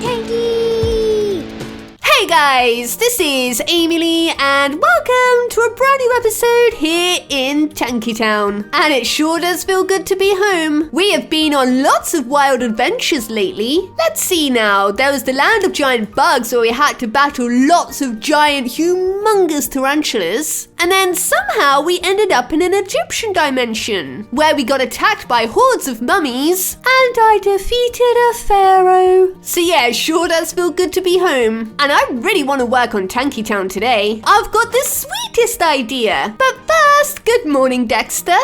Tankee! Hey guys, this is Amy Lee and welcome to a brand new episode here in Tankee Town. And it sure does feel good to be home. We have been on lots of wild adventures lately. Let's see now, there was the land of giant bugs where we had to battle lots of giant, humongous tarantulas. And then somehow we ended up in an Egyptian dimension where we got attacked by hordes of mummies and I defeated a pharaoh. So yeah, it sure does feel good to be home. And I really want to work on Tankee Town today. I've got the sweetest idea. But first, good morning, Dexter.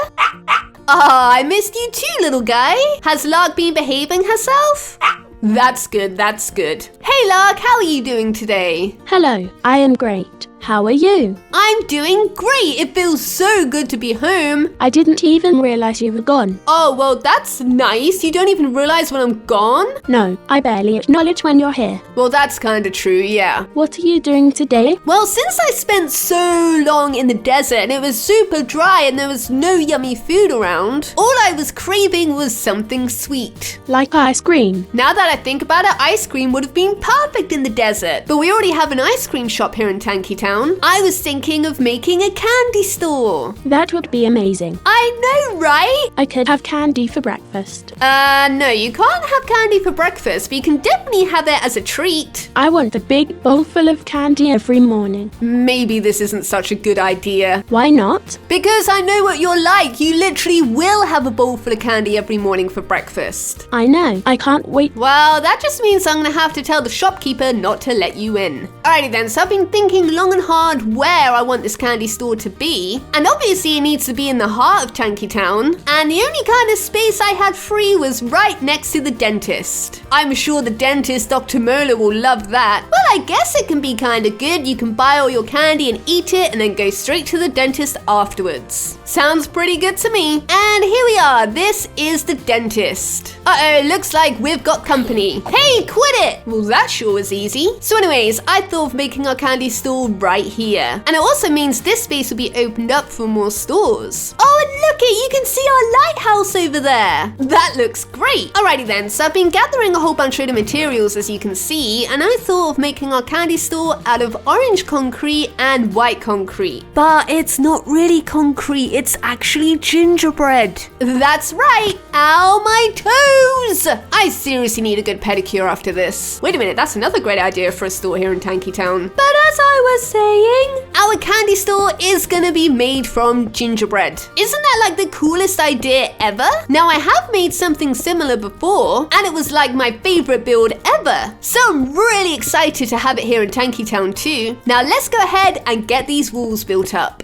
I missed you too, little guy. Has Lark been behaving herself? That's good, that's good. Hey Lark, how are you doing today? Hello, I am great. How are you? I'm doing great. It feels so good to be home. I didn't even realize you were gone. Oh, well, that's nice. You don't even realize when I'm gone? No, I barely acknowledge when you're here. Well, that's kind of true, yeah. What are you doing today? Well, since I spent so long in the desert and it was super dry and there was no yummy food around, all I was craving was something sweet. Like ice cream? Now that I think about it, ice cream would have been perfect in the desert. But we already have an ice cream shop here in Tankee Town. I was thinking of making a candy store. That would be amazing. I know, right? I could have candy for breakfast. No, you can't have candy for breakfast, but you can definitely have it as a treat. I want a big bowl full of candy every morning. Maybe this isn't such a good idea. Why not? Because I know what you're like. You literally will have a bowl full of candy every morning for breakfast. I know. I can't wait. Well, that just means I'm gonna have to tell the shopkeeper not to let you in. Alrighty then, so I've been thinking long and hard where I want this candy store to be. And obviously it needs to be in the heart of Tankee Town. And the only kind of space I had free was right next to the dentist. I'm sure the dentist, Dr. Muller, will love that. Well, I guess it can be kind of good. You can buy all your candy and eat it and then go straight to the dentist afterwards. Sounds pretty good to me. And here we are. This is the dentist. Uh-oh, looks like we've got company. Hey, quit it! Well, that sure was easy. So anyways, I thought of making our candy store right here. And it also means this space will be opened up for more stores. Oh, and look it, you can see our lighthouse over there. That looks great. Alrighty then, so I've been gathering a whole bunch of the materials as you can see, and I thought of making our candy store out of orange concrete and white concrete. But it's not really concrete, it's actually gingerbread. That's right. Ow, my toes! I seriously need a good pedicure after this. Wait a minute, that's another great idea for a store here in Tankee Town. But as I was saying, our candy store is gonna be made from gingerbread. Isn't that like the coolest idea ever? Now I have made something similar before, and it was like my favorite build ever. So I'm really excited to have it here in Tankee Town too. Now let's go ahead and get these walls built up.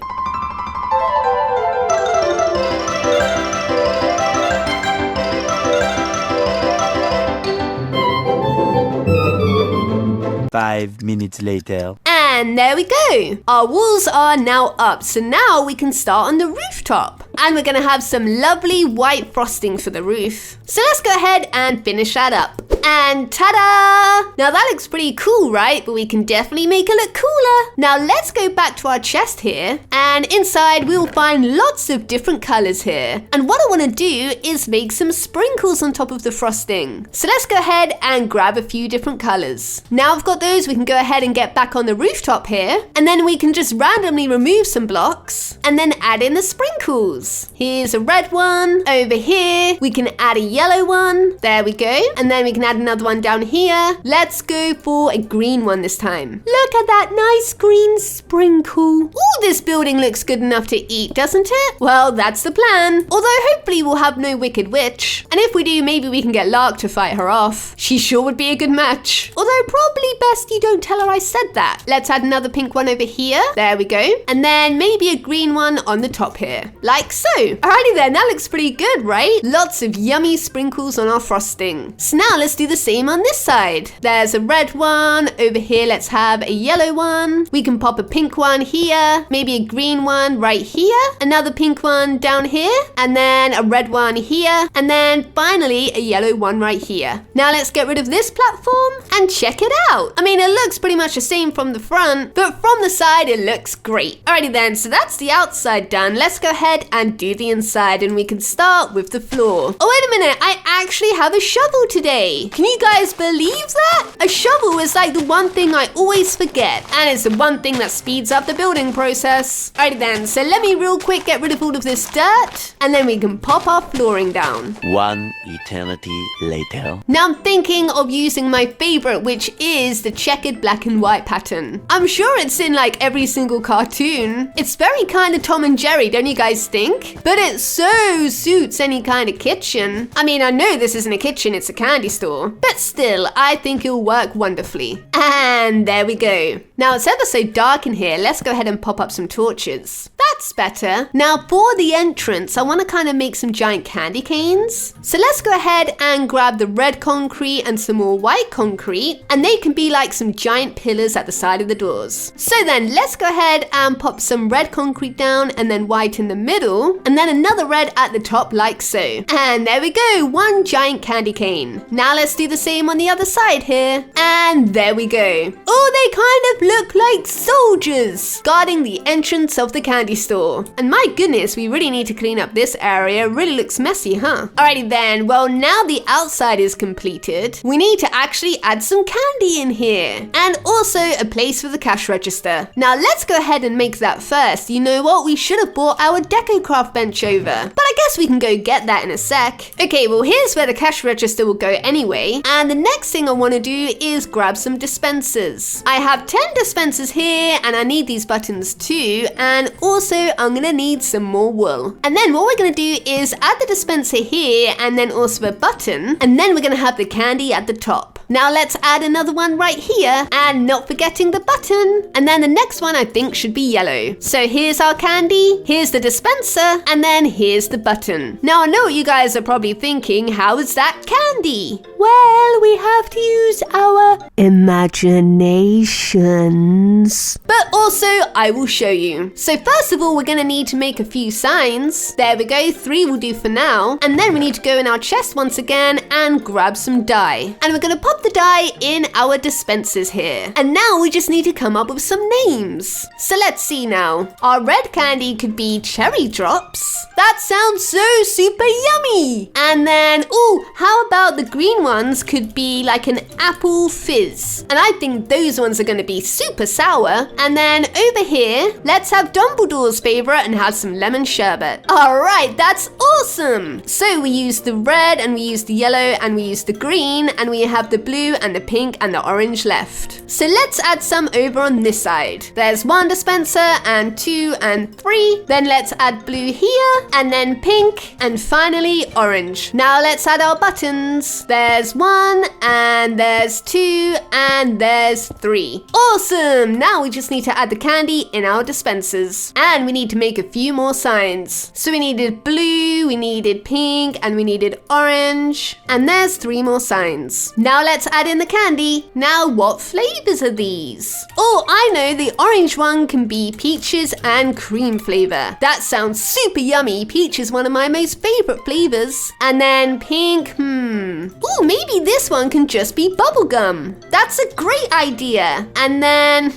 Five minutes later. And there we go. Our walls are now up, so now we can start on the rooftop. And we're gonna have some lovely white frosting for the roof. So let's go ahead and finish that up. And ta-da! Now that looks pretty cool, right? But we can definitely make it look cooler. Now let's go back to our chest here. And inside we will find lots of different colors here. And what I wanna do is make some sprinkles on top of the frosting. So let's go ahead and grab a few different colors. Now I've got those, we can go ahead and get back on the rooftop here. And then we can just randomly remove some blocks and then add in the sprinkles. Here's a red one. Over here, we can add a yellow one. There we go. And then we can add another one down here. Let's go for a green one this time. Look at that nice green sprinkle. Ooh, this building looks good enough to eat, doesn't it? Well, that's the plan. Although hopefully we'll have no wicked witch. And if we do, maybe we can get Lark to fight her off. She sure would be a good match. Although probably best you don't tell her I said that. Let's add another pink one over here. There we go. And then maybe a green one on the top here. Like so. Alrighty then, that looks pretty good, right? Lots of yummy sprinkles on our frosting. So now let's do the same on this side. There's a red one. Over here, let's have a yellow one. We can pop a pink one here. Maybe a green one right here. Another pink one down here. And then a red one here. And then finally a yellow one right here. Now let's get rid of this platform and check it out. I mean, it looks pretty much the same from the front, but from the side, it looks great. Alrighty then, so that's the outside done. Let's go ahead and do the inside, and we can start with the floor. Oh, wait a minute, I actually have a shovel today. Can you guys believe that? A shovel is like the one thing I always forget, and it's the one thing that speeds up the building process. Alrighty then, so let me real quick get rid of all of this dirt, and then we can pop our flooring down. One eternity later. Now I'm thinking of using my favorite, which is the checkered black and white pattern. I'm sure it's in like every single cartoon. It's very kind of Tom and Jerry, don't you guys think? But it so suits any kind of kitchen. I mean, I know this isn't a kitchen, it's a candy store. But still, I think it'll work wonderfully. And there we go. Now it's ever so dark in here. Let's go ahead and pop up some torches. That's better. Now for the entrance, I want to kind of make some giant candy canes. So let's go ahead and grab the red concrete and some more white concrete, and they can be like some giant pillars at the side of the doors. So then let's go ahead and pop some red concrete down and then white in the middle, and then another red at the top like so. And there we go, one giant candy cane. Now let's do the same on the other side here. And there we go. Oh, they kind of look like soldiers guarding the entrance of the candy store. And my goodness, we really need to clean up this area. It really looks messy, huh? Alrighty then, well now the outside is completed. We need to actually add some candy in here. And also a place for the cash register. Now let's go ahead and make that first. You know what? We should have brought our deco craft bench over. But I guess we can go get that in a sec. Okay, well here's where the cash register will go anyway. And the next thing I want to do is grab some dispensers. I have 10 dispensers here and I need these buttons too. And also I'm gonna need some more wool. And then what we're gonna do is add the dispenser here and then also a button. And then we're gonna have the candy at the top. Now let's add another one right here and not forgetting the button. And then the next one I think should be yellow. So here's our candy, here's the dispenser, and then here's the button. Now I know what you guys are probably thinking, how is that candy? Well, we have to use our imaginations. But also, I will show you. So first of all, we're gonna need to make a few signs. There we go, 3 will do for now. And then we need to go in our chest once again and grab some dye. And we're gonna pop the dye in our dispensers here. And now we just need to come up with some names. So let's see now. Our red candy could be cherry drops. That sounds so super yummy. And then, ooh, how about the green ones could be like an Apple Fizz. And I think those ones are gonna be super sour. And then over here, let's have Dumbledore's favorite and have some lemon sherbet. All right, that's awesome. So we use the red and we use the yellow and we use the green and we have the blue and the pink and the orange left. So let's add some over on this side. There's 1 dispenser and 2 and 3. Then let's add blue here and then pink and finally orange. Now let's add our buttons. There's 1 and there's 2 and there's 3. Awesome! Now we just need to add the candy in our dispensers. And we need to make a few more signs. So we needed blue, we needed pink, and we needed orange. And there's 3 more signs. Now let's add in the candy. Now what flavors are these? Oh, I know, the orange one can be peaches and cream flavor. That sounds super yummy. Peach is one of my most favorite flavors. And then pink, ooh, maybe this one can just be bubblegum. That's a great idea. And then,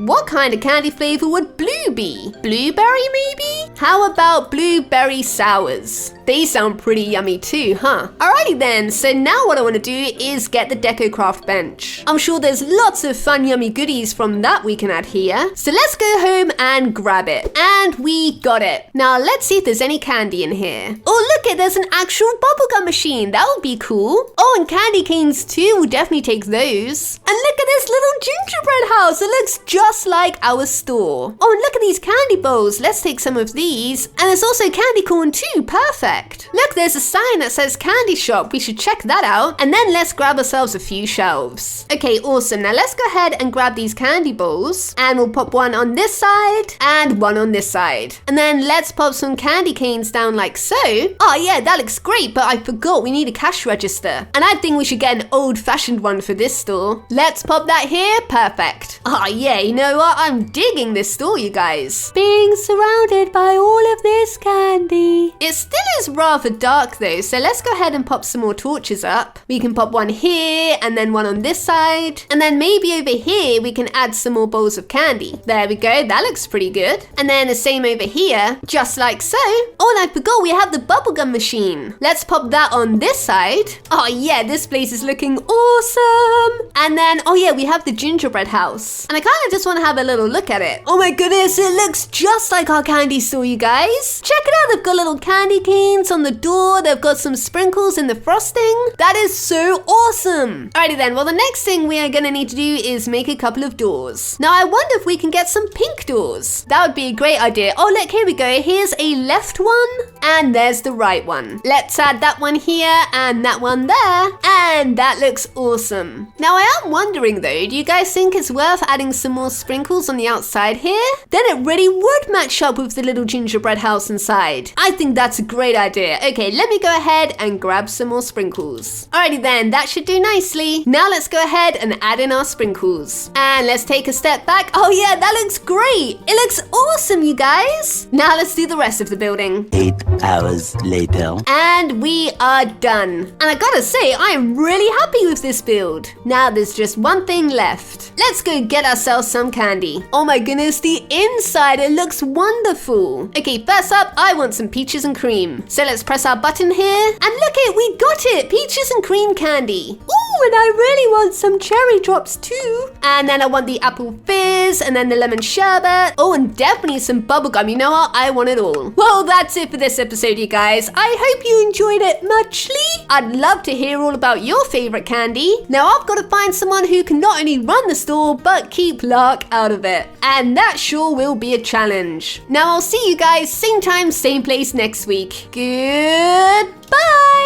what kind of candy flavor would blue be? Blueberry maybe? How about blueberry sours? They sound pretty yummy too, huh? Alrighty then, so now what I want to do is get the deco craft bench. I'm sure there's lots of fun yummy goodies from that we can add here. So let's go home and grab it. And we got it. Now let's see if there's any candy in here. Oh look it, there's an actual bubblegum machine. That would be cool. Oh, and candy canes too, we'll definitely take those. And look at this little gingerbread house. It looks just like our store. Oh, and look at these candy bowls. Let's take some of these. And there's also candy corn too, perfect. Look, there's a sign that says candy shop. We should check that out. And then let's grab ourselves a few shelves. Okay, awesome. Now let's go ahead and grab these candy bowls. And we'll pop one on this side and one on this side. And then let's pop some candy canes down like so. Oh yeah, that looks great, but I forgot we need a cash register. And I think we should get an old-fashioned one for this store. Let's pop that here. Perfect. Oh yeah, you know what? I'm digging this store, you guys. Being surrounded by all of this candy. It still is rather dark though, so let's go ahead and pop some more torches up. We can pop one here and then one on this side. And then maybe over here we can add some more bowls of candy. There we go, that looks pretty good. And then the same over here, just like so. Oh, and I forgot we have the bubblegum machine. Let's pop that on this side. Oh yeah, this place is looking awesome. And then, oh yeah, we have the gingerbread house. And I kind of just want to have a little look at it. Oh my goodness, it looks just like our candy store, you guys. Check it out, they've got little candy canes on the door. They've got some sprinkles in the frosting. That is so awesome. Alrighty then, well the next thing we are going to need to do is make a couple of doors. Now I wonder if we can get some pink doors. That would be a great idea. Oh look, here we go. Here's a left one and there's the right one. Let's add that one here and that one there. And that looks awesome. Now I am wondering though, do you guys think it's worth adding some more sprinkles on the outside here? Then it really would match up with the little gingerbread house inside. I think that's a great idea. Okay, let me go ahead and grab some more sprinkles. Alrighty then, that should do nicely. Now let's go ahead and add in our sprinkles. And let's take a step back. Oh yeah, that looks great. It looks awesome, you guys. Now let's do the rest of the building. 8 hours later. And we are done. And I gotta say, I am really happy with this build. Now there's just one thing left. Let's go get ourselves some candy. Oh my goodness, the inside, it looks wonderful. Okay, first up, I want some peaches and cream. So let's press our button here. And look it, we got it, peaches and cream candy. Ooh, and I really want some cherry drops too. And then I want the apple fizz, and then the lemon sherbet. Oh, and definitely some bubblegum. You know what? I want it all. Well, that's it for this episode, you guys. I hope you enjoyed it muchly. I'd love to hear all about your favorite candy. Now, I've got to find someone who can not only run the store, but keep Lark out of it. And that sure will be a challenge. Now, I'll see you guys same time, same place next week. Goodbye.